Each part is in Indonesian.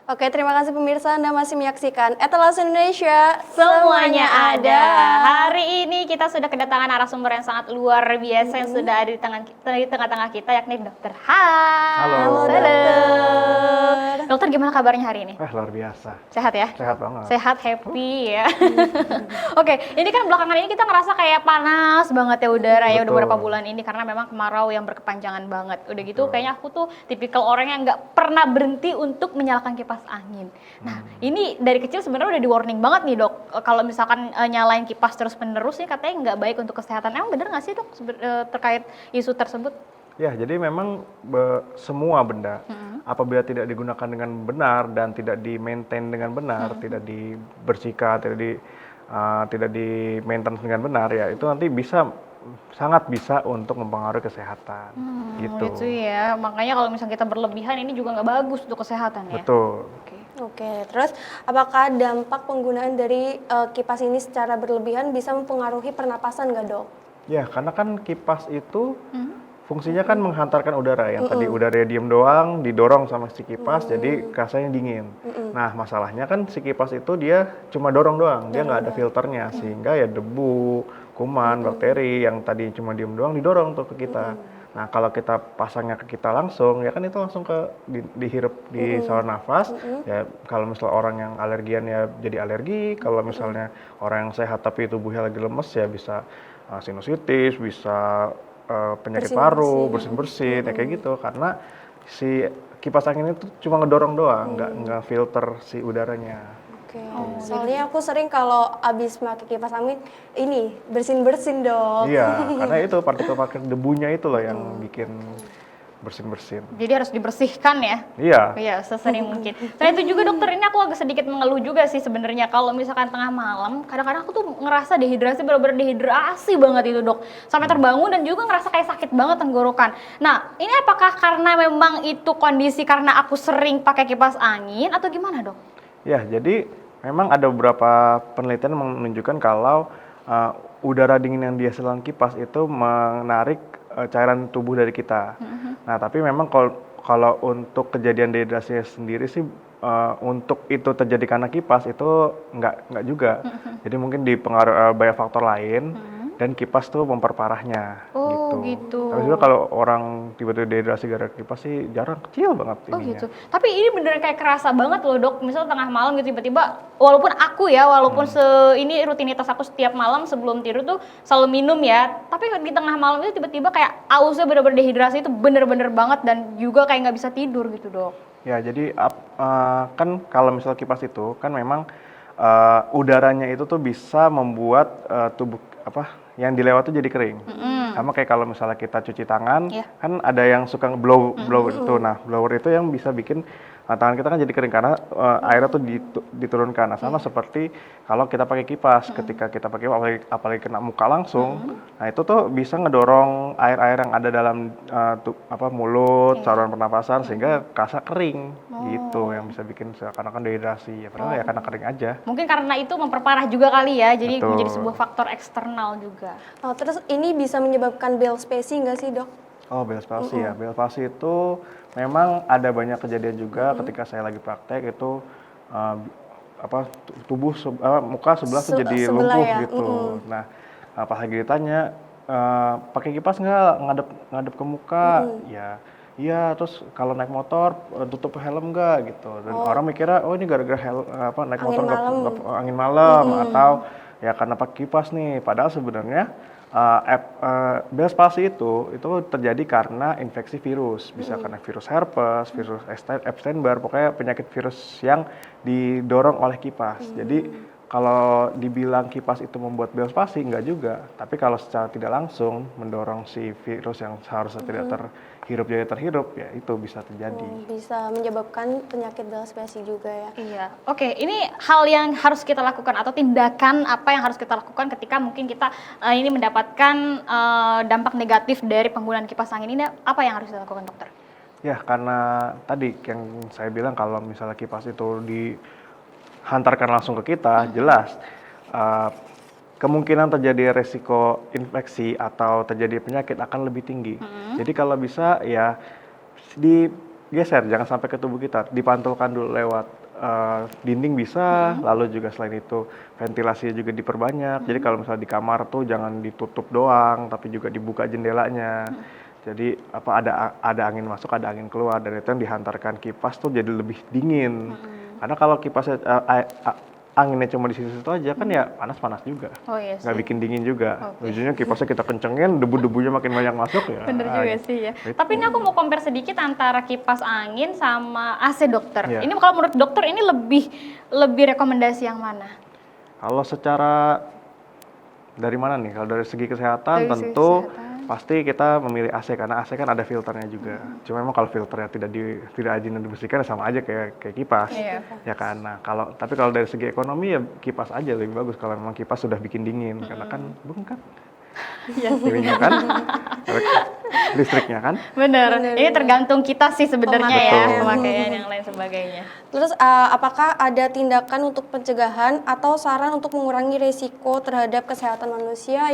Oke, terima kasih pemirsa Anda masih menyaksikan Etalase Indonesia. Semuanya ada. Hari ini kita sudah kedatangan narasumber yang sangat luar biasa yang sudah ada di tengah-tengah kita, yakni Dokter Han. Halo. Dokter. Dokter, gimana kabarnya hari ini? Luar biasa. Sehat ya? Sehat banget. Sehat, happy ya. Oke, ini kan belakangan ini kita ngerasa kayak panas banget ya udara ya udah Betul. beberapa bulan ini karena memang kemarau yang berkepanjangan banget. Udah gitu Betul. kayaknya aku tuh tipikal orang yang nggak pernah berhenti untuk menyalakan kipas angin. Nah, ini dari kecil sebenarnya udah di warning banget nih dok. Kalau misalkan nyalain kipas terus menerus nih katanya nggak baik untuk kesehatan. Emang bener nggak sih dok terkait isu tersebut? Ya, jadi memang semua benda apabila tidak digunakan dengan benar dan tidak di-maintain dengan benar, tidak dibersihkan, tidak di-maintenance dengan benar ya, itu nanti sangat bisa untuk mempengaruhi kesehatan. Gitu. Itu ya, makanya kalau misalnya kita berlebihan ini juga nggak bagus untuk kesehatan ya. Betul. Oke, terus apakah dampak penggunaan dari kipas ini secara berlebihan bisa mempengaruhi pernapasan nggak dok? Ya, karena kan kipas itu fungsinya kan menghantarkan udara yang tadi udara diem doang didorong sama si kipas jadi rasanya dingin. Nah masalahnya kan si kipas itu dia cuma dorong doang, dia nggak ada filternya sehingga ya debu, kuman, bakteri yang tadi cuma diem doang didorong tuh ke kita. Nah kalau kita pasangnya ke kita langsung ya kan itu langsung dihirup di saluran nafas. Ya kalau misalnya orang yang alergian ya jadi alergi, kalau misalnya orang yang sehat tapi tubuhnya lagi lemes ya bisa sinusitis, bisa penyakit paru, bersin-bersin, ya kayak gitu. Karena si kipas angin itu cuma ngedorong doang, nggak filter si udaranya. Oke, soalnya aku sering kalau abis pakai kipas angin ini bersin-bersin dok. Iya, karena itu partikel-partikel debunya itu loh yang bikin bersin-bersin. Jadi harus dibersihkan ya. Iya. Iya, sesering mungkin. Selain itu juga dokter, ini aku agak sedikit mengeluh juga sih sebenarnya kalau misalkan tengah malam, kadang-kadang aku tuh ngerasa dehidrasi, bener-bener dehidrasi banget itu dok. Sampai terbangun dan juga ngerasa kayak sakit banget tenggorokan. Nah, ini apakah karena memang itu kondisi karena aku sering pakai kipas angin atau gimana dok? Ya, jadi memang ada beberapa penelitian menunjukkan kalau udara dingin yang dihasilkan kipas itu menarik cairan tubuh dari kita. Nah, tapi memang kalau untuk kejadian dehidrasinya sendiri sih untuk itu terjadi karena kipas itu nggak juga. Jadi mungkin dipengaruhi banyak faktor lain dan kipas tuh memperparahnya. Oh gitu. Tapi juga kalau orang tiba-tiba dehidrasi gara-gara kipas sih jarang, kecil banget Oh ininya. gitu. Tapi ini beneran kayak kerasa banget loh dok. Misalnya tengah malam gitu tiba-tiba, walaupun ini rutinitas aku setiap malam sebelum tidur tuh selalu minum ya. Tapi di tengah malam itu tiba-tiba kayak ausnya bener-bener dehidrasi itu bener-bener banget dan juga kayak nggak bisa tidur gitu dok. Ya, jadi kan kalau misalnya kipas itu kan memang udaranya itu tuh bisa membuat tubuh yang dilewati jadi kering. Sama kayak kalau misalnya kita cuci tangan, kan ada yang suka blower itu. Nah, blower itu yang bisa bikin tangan kita kan jadi kering karena airnya tuh diturunkan. Nah, sama seperti kalau kita pakai kipas, ketika kita pakai apalagi kena muka langsung, nah itu tuh bisa ngedorong air-air yang ada dalam mulut, saluran pernapasan sehingga kerasa kering gitu, yang bisa bikin seakan-akan dehidrasi. Ya padahal ya karena kering aja. Mungkin karena itu memperparah juga kali ya, jadi Betul. menjadi sebuah faktor eksternal juga. Oh, terus ini bisa menyebabkan Bell's palsy nggak sih dok? Oh, Bell's palsy ya. Bell's palsy itu memang ada banyak kejadian juga ketika saya lagi praktek itu muka sebelah tuh jadi sebelah lumpuh ya. gitu. Nah, pas lagi ditanya pakai kipas nggak ngadep ke muka? Ya, iya. Terus kalau naik motor tutup helm nggak gitu. Dan orang mikirnya ini gara-gara naik motor angin malam atau ya karena pakai kipas nih. Padahal sebenarnya Bell's palsy itu terjadi karena infeksi virus, bisa karena virus herpes, virus Epstein-Barr, pokoknya penyakit virus yang didorong oleh kipas. Jadi kalau dibilang kipas itu membuat Bell's palsy, enggak juga. Tapi kalau secara tidak langsung mendorong si virus yang seharusnya tidak terhirup jadi terhirup, ya itu bisa terjadi. Bisa menyebabkan penyakit Bell's palsy juga ya. Iya. Oke, ini hal yang harus kita lakukan atau tindakan apa yang harus kita lakukan ketika mungkin kita ini mendapatkan dampak negatif dari penggunaan kipas angin ini, apa yang harus kita lakukan dokter? Ya, karena tadi yang saya bilang kalau misalnya kipas itu dihantarkan langsung ke kita, jelas kemungkinan terjadi resiko infeksi atau terjadi penyakit akan lebih tinggi. Jadi kalau bisa ya geser, jangan sampai ke tubuh kita. Dipantulkan dulu lewat dinding bisa, lalu juga selain itu ventilasinya juga diperbanyak. Jadi kalau misalnya di kamar tuh jangan ditutup doang, tapi juga dibuka jendelanya. Jadi ada angin masuk, ada angin keluar, dan itu yang dihantarkan kipas tuh jadi lebih dingin. Karena kalau kipasnya anginnya cuma di situ aja kan ya panas-panas juga. Oh iya sih. Nggak bikin dingin juga. Oke. Ujungnya kipasnya kita kencengin, debu-debunya makin banyak masuk ya. Bener juga sih ya. Itu. Tapi ini aku mau compare sedikit antara kipas angin sama AC dokter. Iya. Ini kalau menurut dokter ini lebih rekomendasi yang mana? Kalau secara dari mana nih? Kalau dari segi kesehatan Dari segi tentu kesehatan. pasti kita memilih AC karena AC kan ada filternya juga. Cuma memang kalau filternya tidak rajin dan dibersihkan sama aja kayak kipas. Iya. Ya kan. Nah, tapi kalau dari segi ekonomi ya kipas aja lebih bagus kalau memang kipas sudah bikin dingin karena kan bengkak. Iya sih. Ininya kan listriknya kan. Bener. Bener, Ini bener. tergantung kita sih sebenarnya ya, Betul. pemakaian yang lain sebagainya. Terus apakah ada tindakan untuk pencegahan atau saran untuk mengurangi risiko terhadap kesehatan manusia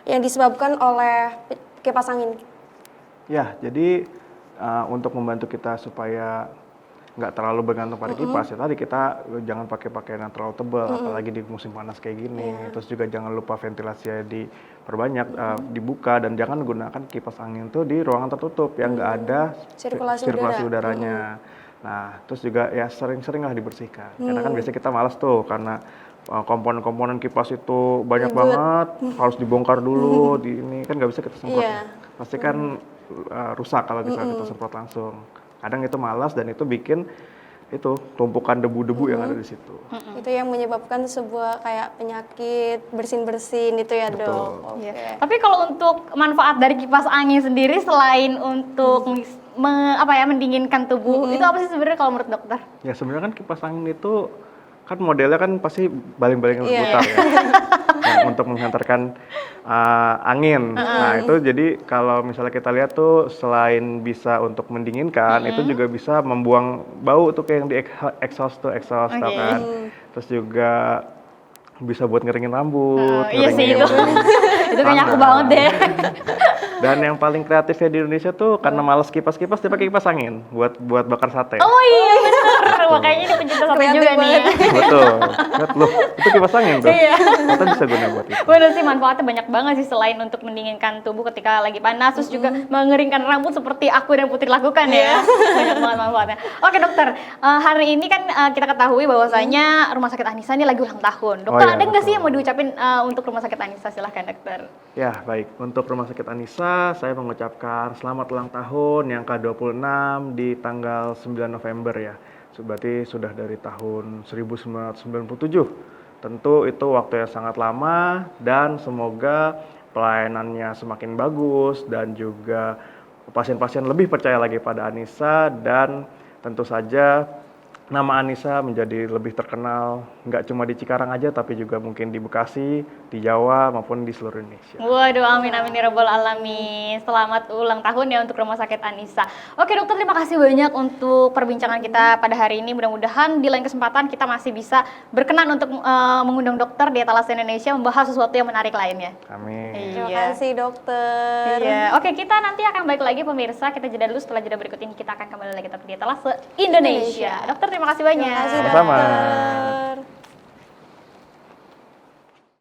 yang disebabkan oleh kipas angin? Ya, jadi untuk membantu kita supaya nggak terlalu bergantung pada kipas ya tadi kita jangan pakai pakaian yang terlalu tebal apalagi di musim panas kayak gini. Terus juga jangan lupa ventilasinya diperbanyak, dibuka, dan jangan gunakan kipas angin tuh di ruangan tertutup yang nggak ada Sirkulasi udaranya. Nah, terus juga ya sering-sering lah dibersihkan. Karena kan biasanya kita malas tuh karena komponen-komponen kipas itu banyak Ribet. banget, harus dibongkar dulu, ini kan nggak bisa kita semprot. Iya. Pasti kan rusak kalau kita semprot langsung. Kadang itu malas dan itu bikin itu tumpukan debu-debu yang ada di situ. Itu yang menyebabkan sebuah kayak penyakit bersin-bersin itu ya, Betul. Dok. Oke. Iya. Tapi kalau untuk manfaat dari kipas angin sendiri selain untuk mendinginkan tubuh, itu apa sih sebenarnya kalau menurut dokter? Ya sebenarnya kan kipas angin itu kan modelnya kan pasti baling-baling yang Iya. berputar ya. Yang untuk menghantarkan angin. Nah itu jadi kalau misalnya kita lihat tuh selain bisa untuk mendinginkan, itu juga bisa membuang bau tuh kayak yang di exhaust tau kan. Terus juga bisa buat ngeringin rambut. Iya sih itu. ngeringin Itu kayaknya aku tangan. banget deh. Dan yang paling kreatifnya di Indonesia tuh karena males kipas-kipas dia pakai kipas angin buat bakar sate. Oh iya bener, makanya ini pencinta sate Kreatif juga nih. Betul. Lihat loh, itu kipas angin tuh. Iya. Kita bisa guna buat itu. Bener sih, manfaatnya banyak banget sih selain untuk mendinginkan tubuh ketika lagi panas, terus juga mengeringkan rambut seperti aku dan Putri lakukan ya. Banyak banget manfaatnya. Oke dokter, hari ini kan kita ketahui bahwasanya Rumah Sakit Anissa ini lagi ulang tahun. Dokter Oh iya, ada nggak sih betul. yang mau diucapin untuk Rumah Sakit Anissa? Silahkan dokter. Ya, baik. Untuk Rumah Sakit Anissa, saya mengucapkan selamat ulang tahun yang ke-26 di tanggal 9 November ya. Berarti sudah dari tahun 1997. Tentu itu waktu yang sangat lama dan semoga pelayanannya semakin bagus dan juga pasien-pasien lebih percaya lagi pada Anissa, dan tentu saja nama Anissa menjadi lebih terkenal nggak cuma di Cikarang aja tapi juga mungkin di Bekasi, di Jawa maupun di seluruh Indonesia. Waduh, amin amin ya rabbal alamin. Selamat ulang tahun ya untuk Rumah Sakit Anissa. Oke dokter, terima kasih banyak untuk perbincangan kita pada hari ini. Mudah-mudahan di lain kesempatan kita masih bisa berkenan untuk mengundang dokter di Etalase Indonesia membahas sesuatu yang menarik lainnya. Amin. Terima Iya. kasih, Dokter. Iya. Oke, kita nanti akan balik lagi pemirsa. Kita jeda dulu, setelah jeda berikut ini kita akan kembali lagi tetap di Etalase Indonesia. Dokter, terima kasih banyak. Terima kasih, Sama-sama. Dokter.